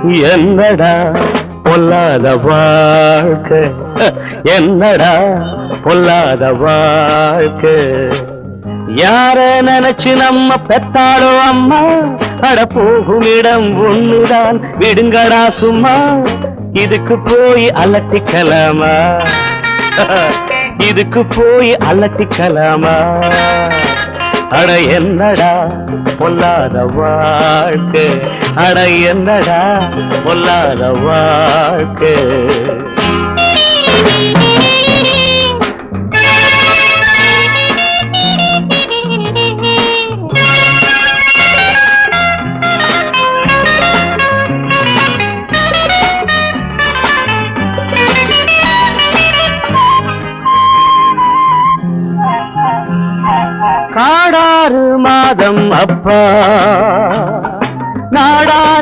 என்னடா பொல்லாத வாழ்க்கை, என்னடா பொல்லாத வாழ்க்கை. யார நினைச்சு நம்ம பெத்தாளோ அம்மா, அட போகும் இடம் ஒண்ணுதான் விடுங்கடா சும்மா. இதுக்கு போய் அலட்டிக்கலாமா, இதுக்கு போய் அலட்டிக்கலாமா. அட என்னடா பொல்லாத வாழ்க்கை, அட என்னடா பொல்லாத வாழ்க்கை. காடாறு மாதம் அப்பா